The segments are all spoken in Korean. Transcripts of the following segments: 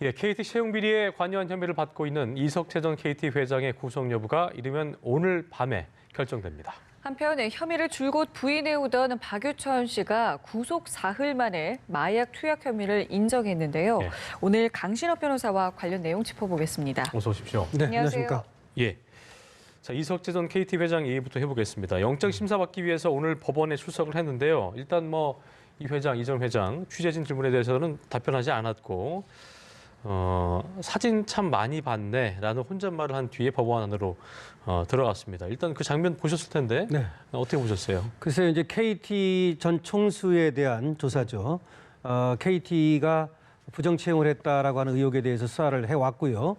예, KT 채용 비리에 관여한 혐의를 받고 있는 이석채 전 KT 회장의 구속 여부가 이르면 오늘 밤에 결정됩니다. 한편 혐의를 줄곧 부인해오던 박유천 씨가 구속 사흘 만에 마약 투약 혐의를 인정했는데요. 예. 오늘 강신업 변호사와 관련 내용 짚어보겠습니다. 어서 오십시오. 네, 안녕하세요. 안녕하십니까. 예. 자, 이석채 전 KT 회장 얘기부터 해보겠습니다. 영장 심사받기 위해서 오늘 법원에 출석을 했는데요. 일단 이 회장, 이 전 회장 취재진 질문에 대해서는 답변하지 않았고 사진 참 많이 봤네라는 혼잣말을 한 뒤에 법원 안으로 들어갔습니다. 일단 그 장면 보셨을 텐데 네. 어떻게 보셨어요? 글쎄요, 이제 KT 전 총수에 대한 조사죠. KT가 부정 채용을 했다라고 하는 의혹에 대해서 수사를 해왔고요.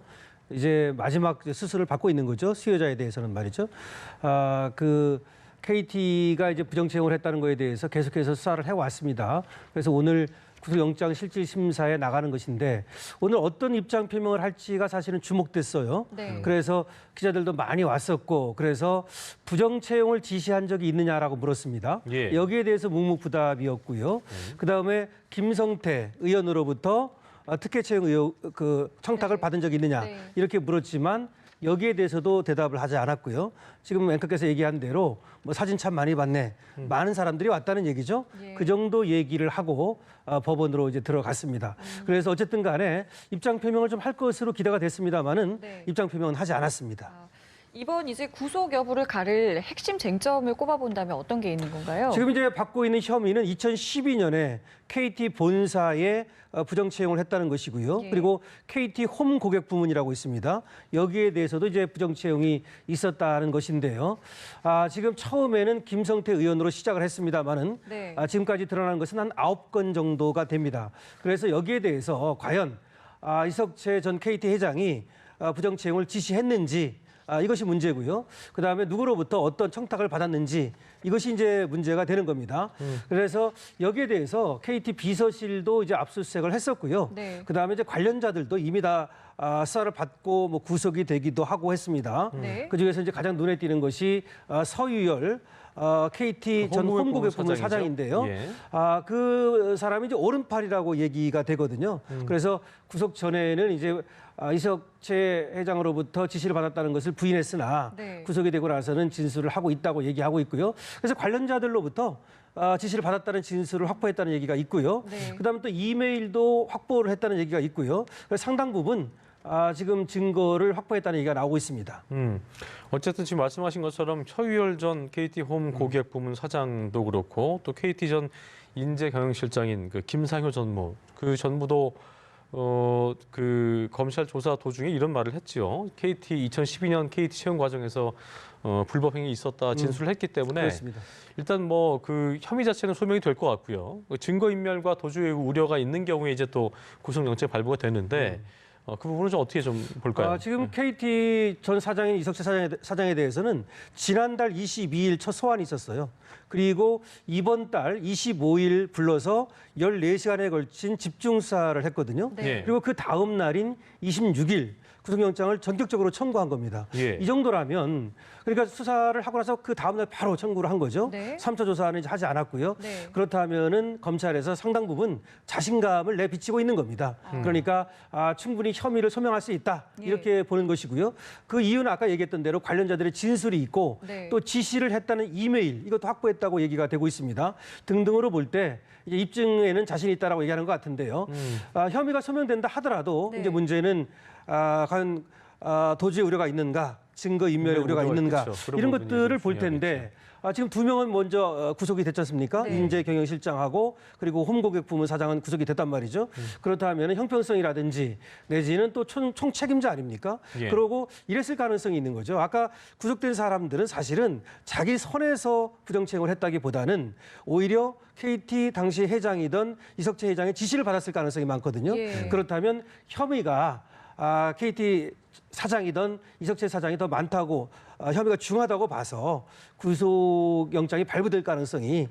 이제 마지막 수술을 받고 있는 거죠. 수요자에 대해서는 말이죠. KT가 이제 부정 채용을 했다는 거에 대해서 계속해서 수사를 해왔습니다. 그래서 오늘 구속영장 실질심사에 나가는 것인데 오늘 어떤 입장 표명을 할지가 사실은 주목됐어요. 네. 그래서 기자들도 많이 왔었고 그래서 부정 채용을 지시한 적이 있느냐라고 물었습니다. 예. 여기에 대해서 묵묵부답이었고요. 그다음에 김성태 의원으로부터 특혜 채용 의혹 청탁을 네. 받은 적이 있느냐 네. 이렇게 물었지만 여기에 대해서도 대답을 하지 않았고요. 지금 앵커께서 얘기한 대로 사진 참 많이 봤네. 많은 사람들이 왔다는 얘기죠. 예. 그 정도 얘기를 하고 법원으로 이제 들어갔습니다. 그래서 어쨌든 간에 입장 표명을 좀 할 것으로 기대가 됐습니다만은 네. 입장 표명은 하지 않았습니다. 이번 이제 구속 여부를 가릴 핵심 쟁점을 꼽아본다면 어떤 게 있는 건가요? 지금 이제 받고 있는 혐의는 2012년에 KT 본사에 부정 채용을 했다는 것이고요. 예. 그리고 KT 홈 고객 부문이라고 있습니다. 여기에 대해서도 이제 부정 채용이 있었다는 것인데요. 지금 처음에는 김성태 의원으로 시작을 했습니다만은 네. 지금까지 드러난 것은 한 9건 정도가 됩니다. 그래서 여기에 대해서 과연 이석채 전 KT 회장이 부정 채용을 지시했는지 이것이 문제고요. 그다음에 누구로부터 어떤 청탁을 받았는지 이것이 이제 문제가 되는 겁니다. 그래서 여기에 대해서 KT 비서실도 이제 압수수색을 했었고요. 네. 그다음에 이제 관련자들도 이미 다 수사를 받고 구속이 되기도 하고 했습니다. 네. 그중에서 이제 가장 눈에 띄는 것이 서유열 KT 전 홈고객 부문 사장인데요. 예. 그 사람이 이제 오른팔이라고 얘기가 되거든요. 그래서 구속 전에는 이제 이석채 회장으로부터 지시를 받았다는 것을 부인했으나 네. 구속이 되고 나서는 진술을 하고 있다고 얘기하고 있고요. 그래서 관련자들로부터 지시를 받았다는 진술을 확보했다는 얘기가 있고요. 네. 그다음에 또 이메일도 확보를 했다는 얘기가 있고요. 그래서 상당 부분 지금 증거를 확보했다는 얘기가 나오고 있습니다. 어쨌든 지금 말씀하신 것처럼 서유열 전 KT 홈 고객 부문 사장도 그렇고 또 KT 전 인재 경영실장인 그 김상효 전무 그 전무도 그 검찰 조사 도중에 이런 말을 했지요. 2012년 KT 채용 과정에서 불법 행위 있었다 진술을 했기 때문에 그렇습니다. 일단 그 혐의 자체는 소명이 될 것 같고요. 증거 인멸과 도주의 우려가 있는 경우에 이제 또 구속영장 발부가 되는데 그 부분은 좀 어떻게 좀 볼까요? 지금 KT 전 사장인 이석채 사장에 대해서는 지난달 22일 첫 소환이 있었어요. 그리고 이번 달 25일 불러서 14시간에 걸친 집중 수사를 했거든요. 네. 그리고 그 다음 날인 26일 구속영장을 전격적으로 청구한 겁니다. 예. 이 정도라면 그러니까 수사를 하고 나서 그 다음 날 바로 청구를 한 거죠. 네. 3차 조사는 이제 하지 않았고요. 네. 그렇다면은 검찰에서 상당 부분 자신감을 내비치고 있는 겁니다. 그러니까 충분히 혐의를 소명할 수 있다 예. 이렇게 보는 것이고요. 그 이유는 아까 얘기했던 대로 관련자들의 진술이 있고 네. 또 지시를 했다는 이메일 이것도 확보했다고 얘기가 되고 있습니다. 등등으로 볼 때 이제 입증에는 자신 있다라고 얘기하는 것 같은데요. 혐의가 소명된다 하더라도 네. 이제 문제는 과연 도주의 우려가 있는가, 증거 인멸의 우려가 있는가 그렇죠. 그런 이런 부분이 것들을 좀 볼 텐데 지금 두 명은 먼저 구속이 됐지 않습니까? 네. 인재 경영실장하고 그리고 홈고객 부문 사장은 구속이 됐단 말이죠. 그렇다면 형평성이라든지 내지는 또 총 책임자 아닙니까? 예. 그러고 이랬을 가능성이 있는 거죠. 아까 구속된 사람들은 사실은 자기 선에서 부정채용을 했다기보다는 오히려 KT 당시 회장이던 이석채 회장의 지시를 받았을 가능성이 많거든요. 예. 그렇다면 혐의가 KT 사장이던 이석채 사장이 더 많다고 혐의가 중하다고 봐서 구속영장이 발부될 가능성이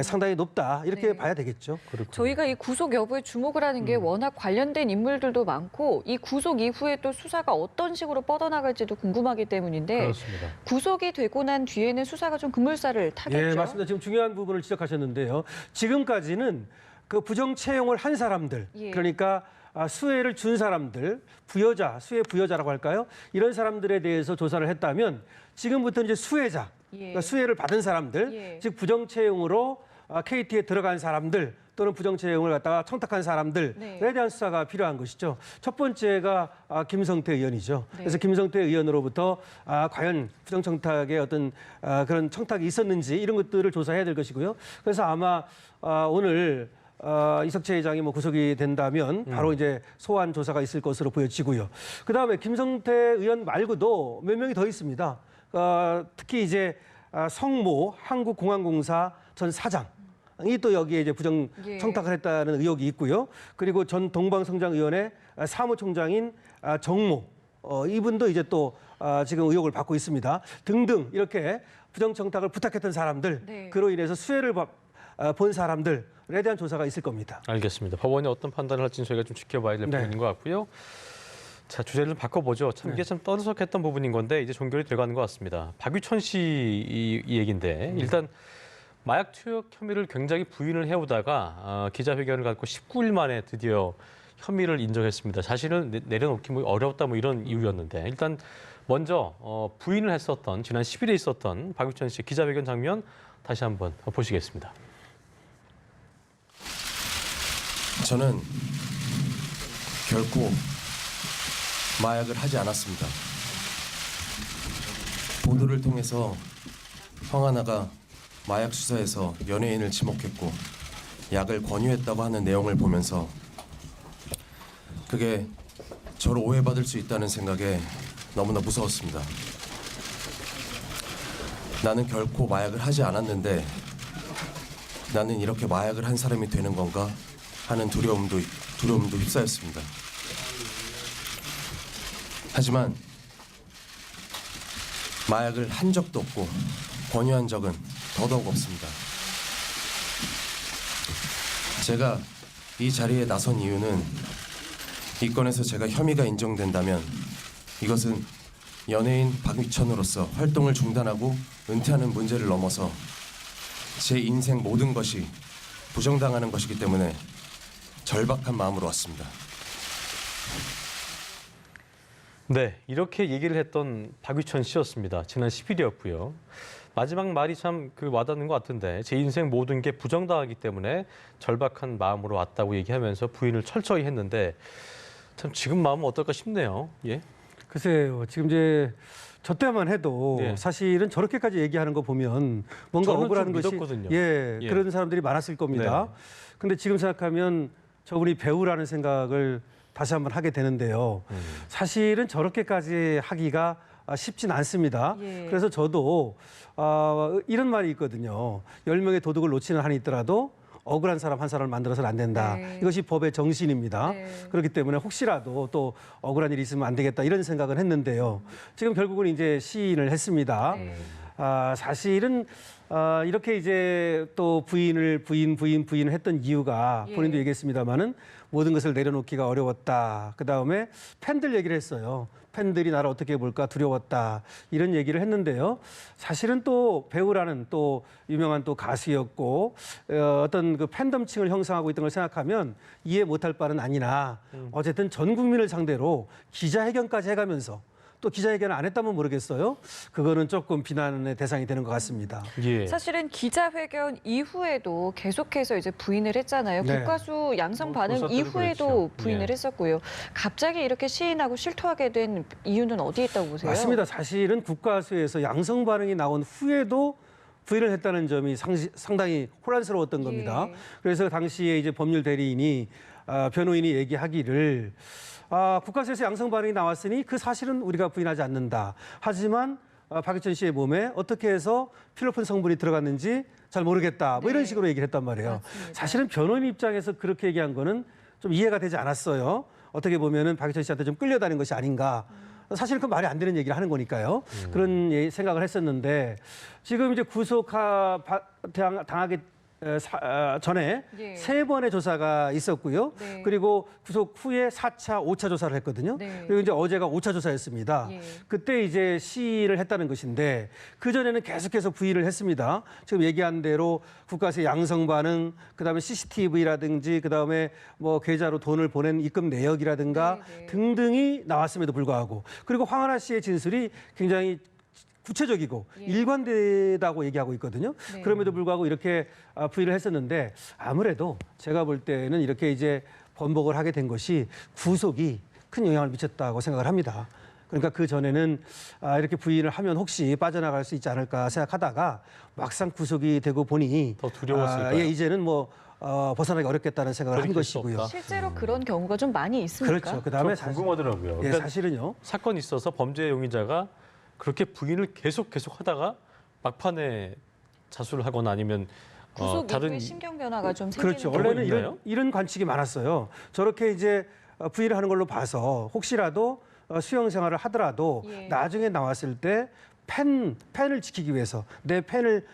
상당히 높다 이렇게 네. 봐야 되겠죠. 저희가 이 구속 여부에 주목을 하는 게 워낙 관련된 인물들도 많고 이 구속 이후에 또 수사가 어떤 식으로 뻗어나갈지도 궁금하기 때문인데 그렇습니다. 구속이 되고 난 뒤에는 수사가 좀 급물살을 타겠죠. 예, 맞습니다. 지금 중요한 부분을 지적하셨는데요. 지금까지는 그 부정 채용을 한 사람들, 예. 그러니까 수혜를 준 사람들, 부여자, 수혜 부여자라고 할까요? 이런 사람들에 대해서 조사를 했다면 지금부터 이제 수혜자, 그러니까 수혜를 받은 사람들, 즉 부정채용으로 KT에 들어간 사람들 또는 부정채용을 갖다가 청탁한 사람들에 대한 수사가 필요한 것이죠. 첫 번째가 김성태 의원이죠. 그래서 김성태 의원으로부터 과연 부정청탁의 어떤 그런 청탁이 있었는지 이런 것들을 조사해야 될 것이고요. 그래서 아마 오늘 이석채 회장이 뭐 구속이 된다면 바로 이제 소환 조사가 있을 것으로 보여지고요. 그 다음에 김성태 의원 말고도 몇 명이 더 있습니다. 특히 이제 성모 한국공항공사 전 사장. 이 또 여기에 이제 부정 청탁을 했다는 의혹이 있고요. 그리고 전 동방성장위원회 사무총장인 정모 이분도 이제 또 지금 의혹을 받고 있습니다. 등등 이렇게 부정 청탁을 부탁했던 사람들, 그로 인해서 수혜를 본 사람들에 대한 조사가 있을 겁니다. 알겠습니다. 법원이 어떤 판단을 할지는 저희가 좀 지켜봐야 될 부분인 것 같고요. 자, 주제를 바꿔보죠. 참 이게 참 떠들썩했던 부분인 건데 이제 종결이 돼가는 것 같습니다. 박유천 씨 이 얘기인데 일단 마약 투약 혐의를 굉장히 부인을 해오다가 기자회견을 갖고 19일 만에 드디어 혐의를 인정했습니다. 자신을 내려놓기 뭐 어렵다 뭐 이런 이유였는데 일단 먼저 부인을 했었던 지난 10일에 있었던 박유천 씨 기자회견 장면 다시 한번 보시겠습니다. 저는 결코 마약을 하지 않았습니다. 보도를 통해서 황하나가 마약 수사에서 연예인을 지목했고 약을 권유했다고 하는 내용을 보면서 그게 저를 오해받을 수 있다는 생각에 너무나 무서웠습니다. 나는 결코 마약을 하지 않았는데 나는 이렇게 마약을 한 사람이 되는 건가 하는 두려움도 휩싸였습니다. 하지만 마약을 한 적도 없고 권유한 적은 더더욱 없습니다. 제가 이 자리에 나선 이유는 이 건에서 제가 혐의가 인정된다면 이것은 연예인 박유천으로서 활동을 중단하고 은퇴하는 문제를 넘어서 제 인생 모든 것이 부정당하는 것이기 때문에 절박한 마음으로 왔습니다. 네, 이렇게 얘기를 했던 박유천 씨였습니다. 지난 10일이었고요. 마지막 말이 참 와닿는 것 같은데 제 인생 모든 게 부정당하기 때문에 절박한 마음으로 왔다고 얘기하면서 부인을 철저히 했는데 참 지금 마음은 어떨까 싶네요. 예. 글쎄요. 지금 이제 저 때만 해도 사실은 저렇게까지 얘기하는 거 보면 뭔가 억울한 것이 그런 사람들이 많았을 겁니다. 근데 지금 생각하면 저분이 배우라는 생각을 다시 한번 하게 되는데요. 사실은 저렇게까지 하기가 쉽진 않습니다. 그래서 저도 이런 말이 있거든요. 10명의 도둑을 놓치는 한이 있더라도 억울한 사람 한 사람을 만들어서는 안 된다. 이것이 법의 정신입니다. 그렇기 때문에 혹시라도 또 억울한 일이 있으면 안 되겠다 이런 생각을 했는데요. 지금 결국은 이제 시인을 했습니다. 사실은 이렇게 이제 또 부인을 했던 이유가 본인도 얘기했습니다마는 모든 것을 내려놓기가 어려웠다. 그 다음에 팬들 얘기를 했어요. 팬들이 나를 어떻게 볼까 두려웠다. 이런 얘기를 했는데요. 사실은 또 배우라는 또 유명한 또 가수였고 어떤 그 팬덤층을 형성하고 있던 걸 생각하면 이해 못할 바는 아니나 어쨌든 전 국민을 상대로 기자회견까지 해가면서 또 기자회견을 안 했다면 모르겠어요. 그거는 조금 비난의 대상이 되는 것 같습니다. 사실은 기자회견 이후에도 계속해서 이제 부인을 했잖아요. 국가수 양성 반응 이후에도 부인을 했었고요. 갑자기 이렇게 시인하고 실토하게 된 이유는 어디에 있다고 보세요? 맞습니다. 사실은 국가수에서 양성 반응이 나온 후에도 부인을 했다는 점이 상당히 혼란스러웠던 겁니다. 그래서 당시에 이제 법률 대리인이 변호인이 얘기하기를 국가수에서 양성 반응이 나왔으니 그 사실은 우리가 부인하지 않는다. 하지만 박유천 씨의 몸에 어떻게 해서 필로폰 성분이 들어갔는지 잘 모르겠다. 뭐 이런 식으로 얘기를 했단 말이에요. 맞습니다. 사실은 변호인 입장에서 그렇게 얘기한 거는 좀 이해가 되지 않았어요. 어떻게 보면은 박유천 씨한테 좀 끌려다닌 것이 아닌가. 사실 그 말이 안 되는 얘기를 하는 거니까요. 그런 생각을 했었는데 지금 이제 구속 당하게 전에 예. 3번의 조사가 있었고요. 네. 그리고 구속 후에 4차, 5차 조사를 했거든요. 네. 그리고 이제 어제가 5차 조사였습니다. 예. 그때 이제 시위를 했다는 것인데 그전에는 계속해서 부인을 했습니다. 지금 얘기한 대로 국가세 양성 반응, 그다음에 CCTV라든지 그다음에 뭐 계좌로 돈을 보낸 입금 내역이라든가 네, 네. 등등이 나왔음에도 불구하고 그리고 황하나 씨의 진술이 굉장히 구체적이고 예. 일관되다고 얘기하고 있거든요. 네. 그럼에도 불구하고 이렇게 부인을 했었는데 아무래도 제가 볼 때는 이렇게 이제 번복을 하게 된 것이 구속이 큰 영향을 미쳤다고 생각을 합니다. 그러니까 그 전에는 이렇게 부인을 하면 혹시 빠져나갈 수 있지 않을까 생각하다가 막상 구속이 되고 보니 더 두려웠을까요? 예, 이제는 뭐 벗어나기 어렵겠다는 생각을 한 돌이킬 수 것이고요. 없다. 실제로 그런 경우가 좀 많이 있습니까? 그렇죠. 그다음에 좀 궁금하더라고요. 예, 그러니까 사실은요. 사건이 있어서 범죄 용의자가 그렇게 부인을 계속 하다가 막판에 자수를 하거나 아니면 구속 다른 이후에 심경 변화가 좀 생기는 그렇죠. 경우가 원래는 있나요? 이런 관측이 많았어요. 저렇게 이제 부인을 하는 걸로 봐서 혹시라도 수용 생활을 하더라도 예. 나중에 나왔을 때 펜을 지키기 위해서 내 펜을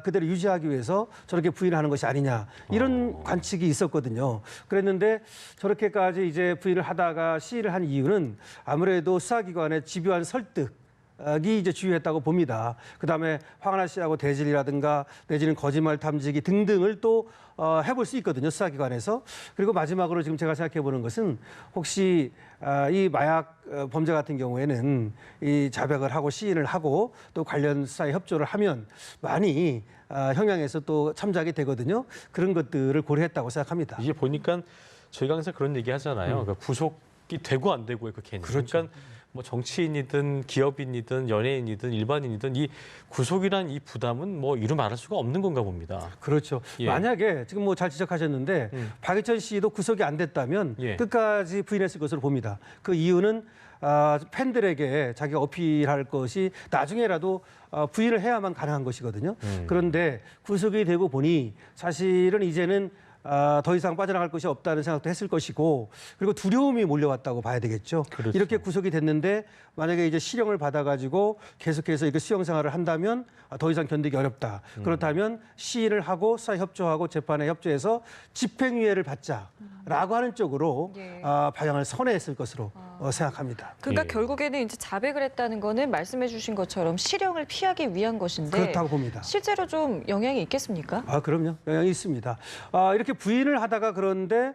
그대로 유지하기 위해서 저렇게 부인을 하는 것이 아니냐 이런 관측이 있었거든요. 그랬는데 저렇게까지 이제 부인을 하다가 시위를 한 이유는 아무래도 수사기관의 집요한 설득 이 이제 주요했다고 봅니다. 그다음에 황하나 씨하고 대질이라든가 내지는 거짓말 탐지기 등등을 또 해볼 수 있거든요. 수사기관에서. 그리고 마지막으로 지금 제가 생각해 보는 것은 혹시 이 마약 범죄 같은 경우에는 이 자백을 하고 시인을 하고 또 관련 수사에 협조를 하면 많이 형량에서 또 참작이 되거든요. 그런 것들을 고려했다고 생각합니다. 이게 보니까 저희가 항상 그런 얘기 하잖아요. 그러니까 구속이 되고 안 되고의 그 개념. 그렇죠. 그러니까 뭐 정치인이든 기업인이든 연예인이든 일반인이든 이 구속이란 이 부담은 뭐 이루 말할 수가 없는 건가 봅니다. 그렇죠. 예. 만약에 지금 뭐 잘 지적하셨는데 박유천 씨도 구속이 안 됐다면 예. 끝까지 부인했을 것으로 봅니다. 그 이유는 팬들에게 자기가 어필할 것이 나중에라도 부인을 해야만 가능한 것이거든요. 그런데 구속이 되고 보니 사실은 이제는 더 이상 빠져나갈 것이 없다는 생각도 했을 것이고 그리고 두려움이 몰려왔다고 봐야 되겠죠. 그렇죠. 이렇게 구속이 됐는데 만약에 이제 실형을 받아가지고 계속해서 이렇게 수용 생활을 한다면 더 이상 견디기 어렵다. 그렇다면 시인을 하고 수사 협조하고 재판에 협조해서 집행유예를 받자라고 하는 쪽으로 예. 방향을 선회했을 것으로 생각합니다. 그러니까 예. 결국에는 이제 자백을 했다는 거는 말씀해주신 것처럼 실형을 피하기 위한 것인데 그렇다고 봅니다. 실제로 좀 영향이 있겠습니까? 그럼요. 영향이 있습니다. 이렇게 부인을 하다가 그런데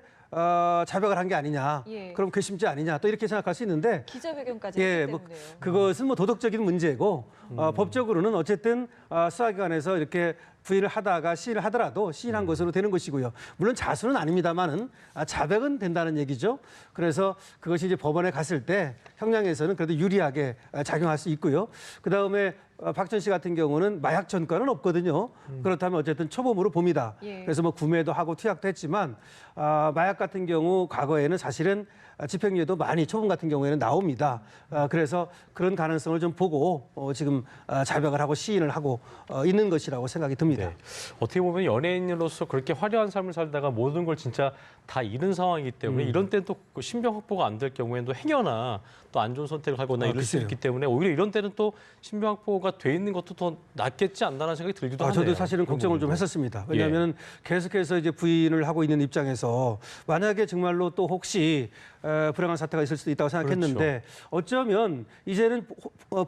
자백을 한 게 아니냐. 예. 그럼 괘씸죄 아니냐. 또 이렇게 생각할 수 있는데 기자회견까지 예, 했기 뭐 때문에요. 그것은 뭐 도덕적인 문제고 법적으로는 어쨌든 수사기관에서 이렇게 부인을 하다가 시인을 하더라도 시인한 것으로 되는 것이고요. 물론 자수는 아닙니다만은 자백은 된다는 얘기죠. 그래서 그것이 이제 법원에 갔을 때 형량에서는 그래도 유리하게 작용할 수 있고요. 그 다음에 박전 씨 같은 경우는 마약 전과는 없거든요. 그렇다면 어쨌든 초범으로 봅니다. 예. 그래서 뭐 구매도 하고 투약도 했지만 마약 같은 경우 과거에는 사실은 집행유예도 많이 초범 같은 경우에는 나옵니다. 그래서 그런 가능성을 좀 보고 지금 자백을 하고 시인을 하고 있는 것이라고 생각이 듭니다. 네. 어떻게 보면 연예인으로서 그렇게 화려한 삶을 살다가 모든 걸 진짜 다 잃은 상황이기 때문에 이런 때는 또 신병 확보가 안 될 경우에는 또 행여나 또 안 좋은 선택을 하거나 이럴 수 글쎄요. 있기 때문에 오히려 이런 때는 또 신병 확보가 돼 있는 것도 더 낫겠지 않나라는 생각이 들기도 하네요. 저도 사실은 그런 걱정을 좀 부분도. 했었습니다. 왜냐하면 계속해서 이제 부인을 하고 있는 입장에서 만약에 정말로 또 혹시 불행한 사태가 있을 수도 있다고 생각했는데 어쩌면 이제는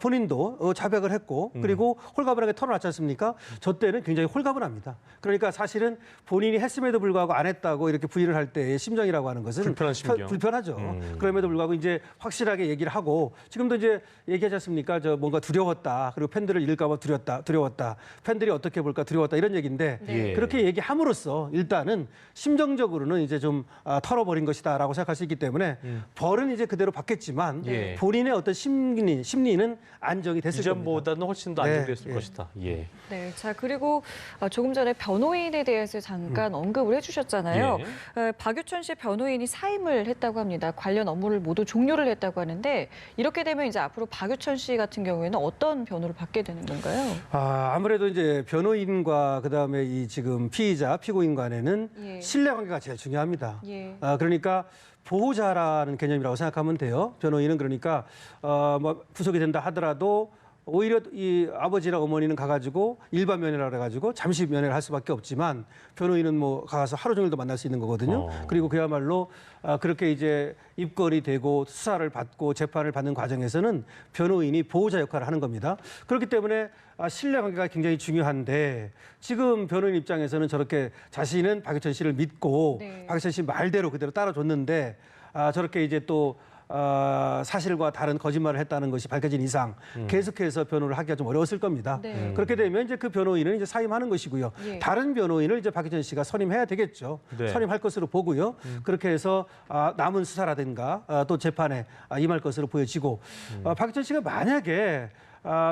본인도 자백을 했고 그리고 홀가분하게 털어놨지 않습니까? 저 때는 굉장히 홀가분합니다. 그러니까 사실은 본인이 했음에도 불구하고 안 했다고 이렇게 부인을 할 때의 심정이라고 하는 것은 불편한 심정. 불편하죠. 그럼에도 불구하고 이제 확실하게 얘기를 하고 지금도 이제 얘기하지 않습니까? 저 뭔가 두려웠다. 그리고 팬들을 잃을까봐 두려웠다. 팬들이 어떻게 볼까 두려웠다. 이런 얘기인데 네. 그렇게 얘기함으로써 일단은 심정적으로는 이제 좀 털어버린 것이다라고 생각할 수 있기 때문에 벌은 이제 그대로 받겠지만 예. 본인의 어떤 심리는 안정이 됐을 겁니다. 이전보다는 훨씬 더 네, 안정됐을 예. 것이다. 예. 네, 자 그리고 조금 전에 변호인에 대해서 잠깐 언급을 해주셨잖아요. 박유천 씨 변호인이 사임을 했다고 합니다. 관련 업무를 모두 종료를 했다고 하는데 이렇게 되면 이제 앞으로 박유천 씨 같은 경우에는 어떤 변호를 받게 되는 건가요? 아무래도 이제 변호인과 그다음에 이 지금 피의자, 피고인 간에는 예. 신뢰관계가 제일 중요합니다. 예. 그러니까 보호자라는 개념이라고 생각하면 돼요. 변호인은 그러니까 뭐 구속이 된다 하더라도 오히려 이 아버지랑 어머니는 가가지고 일반 면회라 그래가지고 잠시 면회를 할 수밖에 없지만 변호인은 뭐 가서 하루 종일도 만날 수 있는 거거든요. 그리고 그야말로 그렇게 이제 입건이 되고 수사를 받고 재판을 받는 과정에서는 변호인이 보호자 역할을 하는 겁니다. 그렇기 때문에 신뢰관계가 굉장히 중요한데 지금 변호인 입장에서는 저렇게 자신은 박유천 씨를 믿고 네. 박유천 씨 말대로 그대로 따라줬는데 저렇게 이제 또 사실과 다른 거짓말을 했다는 것이 밝혀진 이상 계속해서 변호를 하기가 좀 어려웠을 겁니다. 네. 그렇게 되면 이제 그 변호인은 이제 사임하는 것이고요. 예. 다른 변호인을 이제 박유천 씨가 선임해야 되겠죠. 네. 선임할 것으로 보고요. 그렇게 해서 남은 수사라든가 또 재판에 임할 것으로 보여지고 박유천 씨가 만약에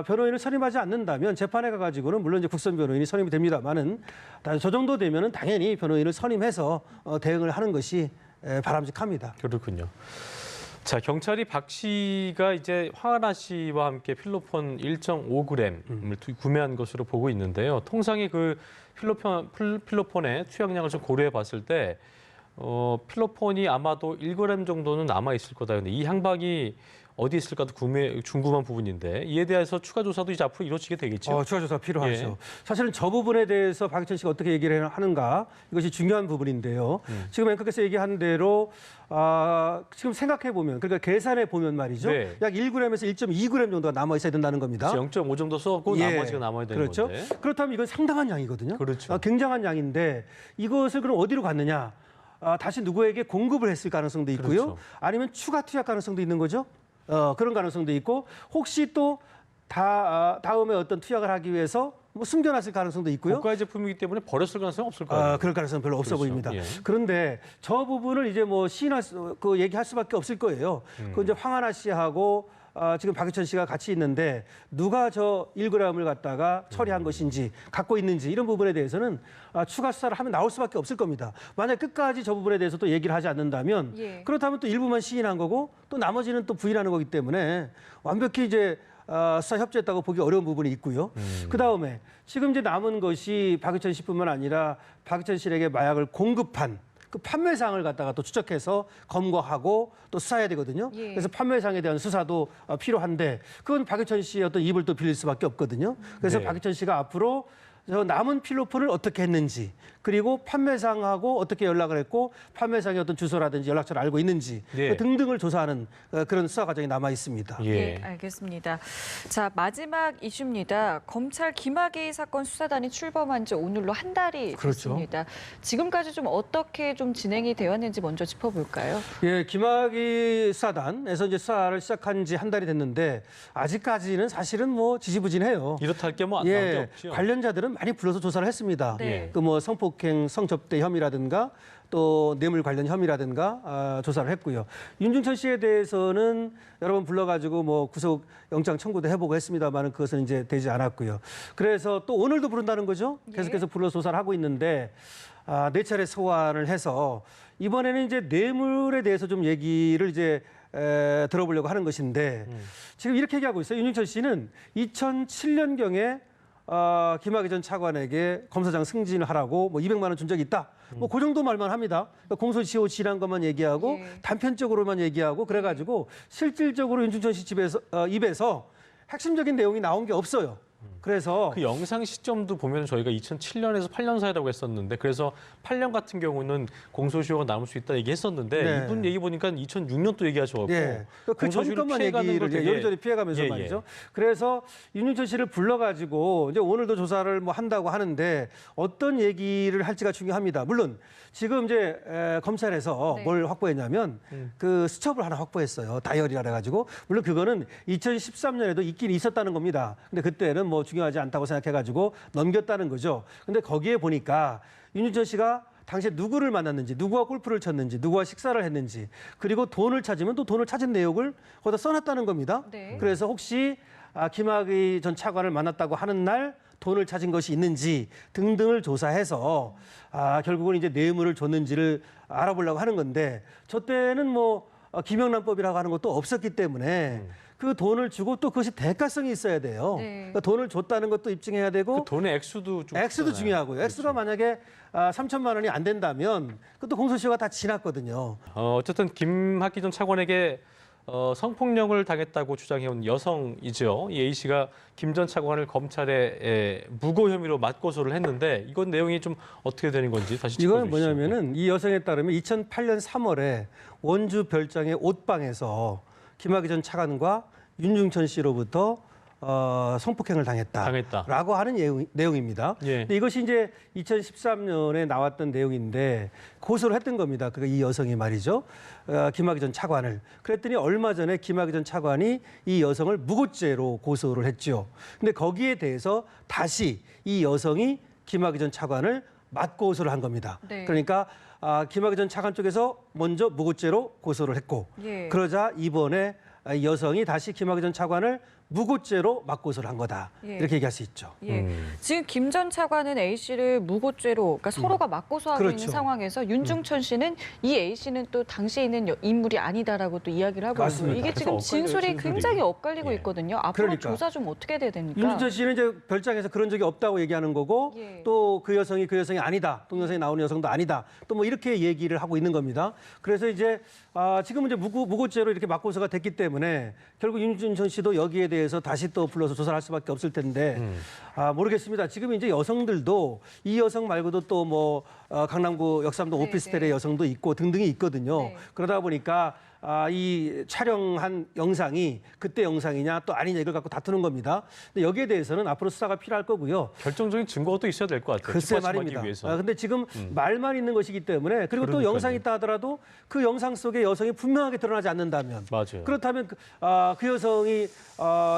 변호인을 선임하지 않는다면 재판에 가가지고는 물론 이제 국선 변호인이 선임이 됩니다만은 저 정도 되면은 당연히 변호인을 선임해서 대응을 하는 것이 바람직합니다. 그렇군요. 자, 경찰이 박 씨가 이제 황하나 씨와 함께 필로폰 1.5g을 구매한 것으로 보고 있는데요. 통상의 그 필로폰의 투약량을 좀 고려해 봤을 때 필로폰이 아마도 1g 정도는 남아 있을 거다. 근데 이 향박이 어디 있을까도 궁금한 부분인데 이에 대해서 추가 조사도 이제 앞으로 이루어지게 되겠죠. 추가 조사 필요하죠. 예. 사실은 저 부분에 대해서 박유천 씨가 어떻게 얘기를 하는가 이것이 중요한 부분인데요. 지금 앵커께서 얘기한 대로 지금 생각해 보면 그러니까 계산해 보면 말이죠. 네. 약 1g에서 1.2g 정도가 남아 있어야 된다는 겁니다. 0.5 정도 써고 예. 나머지가 남아야 되는 그렇죠. 건데. 그렇다면 이건 상당한 양이거든요. 그렇죠. 굉장한 양인데 이것을 그럼 어디로 갔느냐? 다시 누구에게 공급을 했을 가능성도 있고요. 그렇죠. 아니면 추가 투약 가능성도 있는 거죠. 그런 가능성도 있고 혹시 또 다음에 어떤 투약을 하기 위해서 뭐 숨겨놨을 가능성도 있고요. 고가의 제품이기 때문에 버렸을 가능성이 없을 거예요. 그럴 가능성은 별로 없어 그렇죠. 보입니다. 예. 그런데 저 부분을 이제 뭐 얘기할 수밖에 없을 거예요. 그 이제 황하나 씨하고 지금 박유천 씨가 같이 있는데 누가 저 1g을 갖다가 처리한 것인지 갖고 있는지 이런 부분에 대해서는 추가 수사를 하면 나올 수밖에 없을 겁니다. 만약 끝까지 저 부분에 대해서 또 얘기를 하지 않는다면 예. 그렇다면 또 일부만 시인한 거고 또 나머지는 또 부인하는 거기 때문에 완벽히 이제 수사 협조했다고 보기 어려운 부분이 있고요. 그다음에 지금 이제 남은 것이 박유천 씨뿐만 아니라 박유천 씨에게 마약을 공급한 그 판매상을 갖다가 또 추적해서 검거하고 또 수사해야 되거든요. 예. 그래서 판매상에 대한 수사도 필요한데 그건 박유천 씨의 어떤 입을 또 빌릴 수밖에 없거든요. 그래서 네. 박유천 씨가 앞으로 저 남은 필로폰을 어떻게 했는지 그리고 판매상하고 어떻게 연락을 했고 판매상의 어떤 주소라든지 연락처를 알고 있는지 네. 등등을 조사하는 그런 수사 과정이 남아 있습니다. 예, 알겠습니다. 자, 마지막 이슈입니다. 검찰 김학의 사건 수사단이 출범한 지 오늘로 한 달이 그렇죠. 됐습니다. 지금까지 좀 어떻게 좀 진행이 되었는지 먼저 짚어볼까요? 예, 김학의 수사단에서 이제 수사를 시작한 지 한 달이 됐는데 아직까지는 사실은 뭐 지지부진해요. 이렇다 할 게 뭐 안 나온 게 예, 없죠. 관련자들은 많이 불러서 조사를 했습니다. 네. 그 뭐 성폭행, 성접대 혐의라든가 또 뇌물 관련 혐의라든가 조사를 했고요. 윤중천 씨에 대해서는 여러 번 불러가지고 뭐 구속 영장 청구도 해보고 했습니다만은 그것은 이제 되지 않았고요. 그래서 또 오늘도 부른다는 거죠. 계속해서 불러 조사를 하고 있는데 네 차례 소환을 해서 이번에는 이제 뇌물에 대해서 좀 얘기를 이제 들어보려고 하는 것인데 지금 이렇게 얘기하고 있어요. 윤중천 씨는 2007년경에 김학의 전 차관에게 검사장 승진을 하라고 뭐 200만 원 준 적이 있다. 뭐 그 정도 말만 합니다. 그러니까 공소시효 지난 것만 얘기하고 예. 단편적으로만 얘기하고 그래가지고 실질적으로 윤중천 씨 입에서 핵심적인 내용이 나온 게 없어요. 그래서 그 영상 시점도 보면 저희가 2007년에서 8년 사이라고 했었는데 그래서 8년 같은 경우는 공소시효가 남을 수 있다 얘기했었는데 네. 이분 얘기 보니까 2006년도 얘기하셔갖고 예. 그 공소시효를 전것만 피해가는 얘기를 걸 되게- 여기저기 피해가면서 예, 예. 말이죠. 그래서 윤윤천 씨를 불러가지고 이제 오늘도 조사를 뭐 한다고 하는데 어떤 얘기를 할지가 중요합니다. 물론 지금 이제 검찰에서 네. 뭘 확보했냐면 그 수첩을 하나 확보했어요. 다이어리라 그래가지고 물론 그거는 2013년에도 있긴 있었다는 겁니다. 근데 그때는 뭐 중요하지 않다고 생각해가지고 넘겼다는 거죠. 근데 거기에 보니까 윤윤천 씨가 당시에 누구를 만났는지, 누구와 골프를 쳤는지, 누구와 식사를 했는지, 그리고 돈을 찾으면 또 돈을 찾은 내역을 거기다 써놨다는 겁니다. 네. 그래서 혹시 김학의 전 차관을 만났다고 하는 날 돈을 찾은 것이 있는지 등등을 조사해서 결국은 이제 뇌물을 줬는지를 알아보려고 하는 건데 저 때는 뭐 김영란법이라고 하는 것도 없었기 때문에 그 돈을 주고 또 그것이 대가성이 있어야 돼요. 네. 그러니까 돈을 줬다는 것도 입증해야 되고 그 돈의 액수도 좀 액수도 크잖아요. 중요하고요. 액수가 만약에 3천만 원이 안 된다면 그것도 공소시효가 다 지났거든요. 어쨌든 김학기 전 차관에게 성폭력을 당했다고 주장해온 여성이죠. 이 A 씨가 김 전 차관을 검찰에 무고 혐의로 맞고소를 했는데 이건 내용이 좀 어떻게 되는 건지 다시 이건 짚어주시죠. 뭐냐면은 이 여성에 따르면 2008년 3월에 원주 별장의 옷방에서 김학의 전 차관과 윤중천 씨로부터 성폭행을 당했다라고 하는 내용입니다. 예. 근데 이것이 이제 2013년에 나왔던 내용인데 고소를 했던 겁니다. 이 여성이 말이죠. 김학의 전 차관을. 그랬더니 얼마 전에 김학의 전 차관이 이 여성을 무고죄로 고소를 했죠. 근데 거기에 대해서 다시 이 여성이 김학의 전 차관을 맞고소를 한 겁니다. 네. 그러니까 김학의 전 차관 쪽에서 먼저 무고죄로 고소를 했고 예. 그러자 이번에 여성이 다시 김학의 전 차관을 무고죄로 맞고소를 한 거다. 예. 이렇게 얘기할 수 있죠. 예. 지금 김 전 차관은 A 씨를 무고죄로, 그러니까 서로가 맞고소하고 그렇죠. 있는 상황에서 윤중천 씨는 이 A 씨는 또 당시에 있는 인물이 아니다라고 또 이야기를 하고 맞습니다. 있고요. 이게 지금 그래서 엇갈려요, 진술이 진술이. 굉장히 엇갈리고 예. 있거든요. 앞으로 그러니까. 조사 좀 어떻게 돼야 됩니까? 윤준천 씨는 이제 별장에서 그런 적이 없다고 얘기하는 거고 예. 또 그 여성이 아니다. 동영상에 나오는 여성도 아니다. 또 뭐 이렇게 얘기를 하고 있는 겁니다. 그래서 이제 지금은 이제 무고죄로 이렇게 맞고소가 됐기 때문에 결국 윤준천 씨도 여기에 대해서 다시 또 불러서 조사를 할 수밖에 없을 텐데 모르겠습니다. 지금 이제 여성들도 이 여성 말고도 또 뭐 강남구 역삼동 네, 오피스텔의 네. 여성도 있고 등등이 있거든요. 네. 그러다 보니까 이 촬영한 영상이 그때 영상이냐 또 아니냐 이걸 갖고 다투는 겁니다. 근데 여기에 대해서는 앞으로 수사가 필요할 거고요. 결정적인 증거가 또 있어야 될 것 같아요. 글쎄 뒷받침하기 말입니다. 위해서. 근데 지금 말만 있는 것이기 때문에 그리고 또 그러니까요. 영상이 있다 하더라도 그 영상 속에 여성이 분명하게 드러나지 않는다면 맞아요. 그렇다면 그 여성이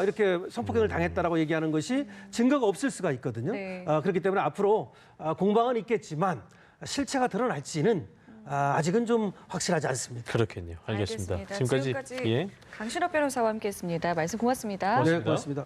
이렇게 성폭행을 당했다라고 얘기하는 것이 증거가 없을 수가 있거든요. 네. 그렇기 때문에 앞으로 공방은 있겠지만 실체가 드러날지는 아직은 좀 확실하지 않습니다. 그렇겠네요. 알겠습니다. 지금까지 예. 강신업 변호사와 함께했습니다. 말씀 고맙습니다. 네, 고맙습니다.